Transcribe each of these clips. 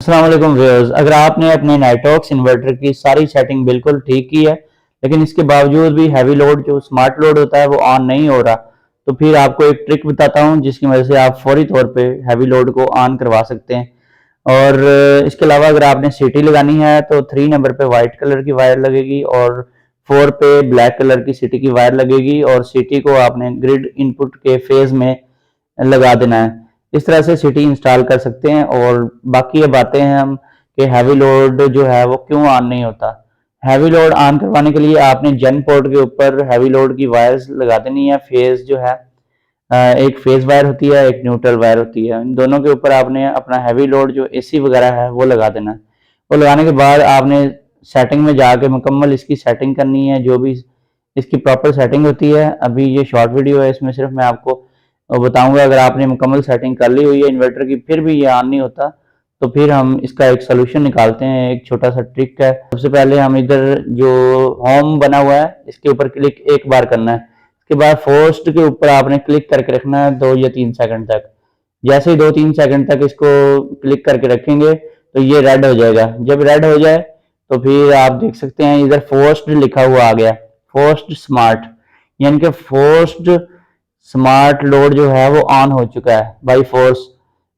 अस्सलाम वालेकुम व्यूअर्स। अगर आपने अपने नाइटॉक्स इन्वर्टर की सारी सेटिंग बिल्कुल ठीक की है लेकिन इसके बावजूद भी हैवी लोड जो स्मार्ट लोड होता है वो ऑन नहीं हो रहा, तो फिर आपको एक ट्रिक बताता हूं जिसकी वजह से आप फौरी तौर पे हैवी लोड को ऑन करवा सकते हैं। और इसके अलावा अगर आपने सीटी लगानी है तो 3 नंबर पे वाइट कलर की वायर लगेगी और 4 पे ब्लैक कलर की सीटी की वायर लगेगी और सीटी को आपने ग्रिड इनपुट के फेज में लगा देना है। इस तरह से सिटी इंस्टॉल कर सकते हैं। और बाकी ये बातें हैं हम कि हैवी लोड जो है वो क्यों ऑन नहीं होता। हैवी लोड ऑन करवाने के लिए आपने जन पोर्ट के ऊपर हैवी लोड की वायर्स लगा देनी है। फेज जो है एक फेज वायर होती है, एक न्यूट्रल वायर होती है। इन दोनों के ऊपर आपने अपना हैवी लोड जो एसी वगैरह है वो लगा देना है। वो लगाने के बाद आपने सेटिंग में जाके मुकम्मल इसकी सेटिंग करनी है, जो भी इसकी प्रॉपर सेटिंग होती है। अभी ये शॉर्ट वीडियो है, इसमें सिर्फ मैं आपको बताऊंगा। अगर आपने मुकम्मल सेटिंग कर ली हुई है इन्वर्टर की फिर भी ये ऑन नहीं होता, तो फिर हम इसका एक सोल्यूशन निकालते हैं। एक छोटा सा ट्रिक है। सबसे पहले हम इधर जो होम बना हुआ है इसके ऊपर क्लिक एक बार करना है। इसके बाद फोर्स्ट के ऊपर आपने क्लिक करके रखना है 2 या 3 सेकंड तक। जैसे ही 2-3 सेकंड तक इसको क्लिक करके रखेंगे तो ये रेड हो जाएगा। जब रेड हो जाए तो फिर आप देख सकते हैं इधर फोर्स्ड लिखा हुआ आ गया, फोर्स्ड स्मार्ट, यानी कि फोर्स्ड स्मार्ट लोड जो है वो ऑन हो चुका है बाई फोर्स।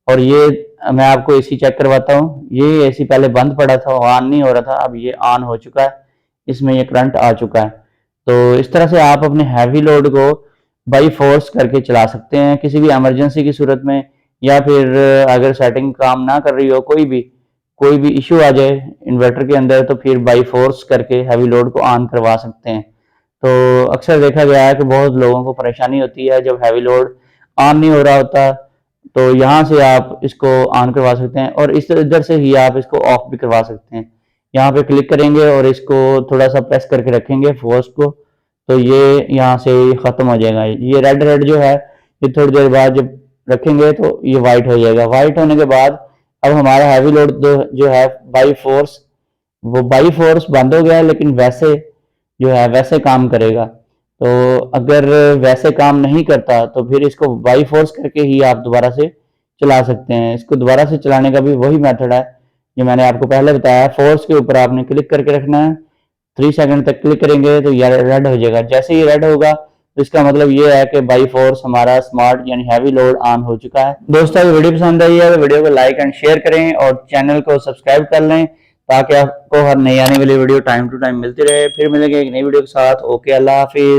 और ये मैं आपको एसी चेक करवाता हूँ। ये एसी पहले बंद पड़ा था, ऑन नहीं हो रहा था, अब ये ऑन हो चुका है, इसमें ये करंट आ चुका है। तो इस तरह से आप अपने हैवी लोड को बाई फोर्स करके चला सकते हैं किसी भी इमरजेंसी की सूरत में, या फिर अगर सेटिंग काम ना कर रही हो, कोई भी इशू आ जाए इन्वर्टर के अंदर, तो फिर बाई फोर्स करके हैवी लोड को ऑन करवा सकते हैं। तो अक्सर देखा गया है कि बहुत लोगों को परेशानी होती है जब हैवी लोड ऑन नहीं हो रहा होता, तो यहाँ से आप इसको ऑन करवा सकते हैं और इस इधर से ही आप इसको ऑफ भी करवा सकते हैं। यहाँ पे क्लिक करेंगे और इसको थोड़ा सा प्रेस करके रखेंगे फोर्स को, तो ये यहाँ से खत्म हो जाएगा। ये रेड रेड जो है ये थोड़ी देर बाद जब रखेंगे तो ये वाइट हो जाएगा। वाइट होने के बाद अब हमारा हैवी लोड जो है बाई फोर्स, वो बाई फोर्स बंद हो गया है, लेकिन वैसे जो है वैसे काम करेगा। तो अगर वैसे काम नहीं करता तो फिर इसको बाई फोर्स करके ही आप दोबारा से चला सकते हैं। इसको दोबारा से चलाने का भी वही मेथड है जो मैंने आपको पहले बताया। फोर्स के ऊपर आपने क्लिक करके रखना है, 3 सेकंड तक क्लिक करेंगे तो ये रेड हो जाएगा। जैसे ही रेड होगा तो इसका मतलब ये है कि बाई फोर्स हमारा स्मार्ट यानी हैवी लोड ऑन हो चुका है। दोस्तों अगर वीडियो पसंद आई है तो वीडियो को लाइक एंड शेयर करें और चैनल को सब्सक्राइब कर लें ताकि आपको हर नई आने वाली वीडियो टाइम टू टाइम मिलती रहे। फिर मिलेंगे एक नई वीडियो के साथ। ओके, अल्लाह हाफिज।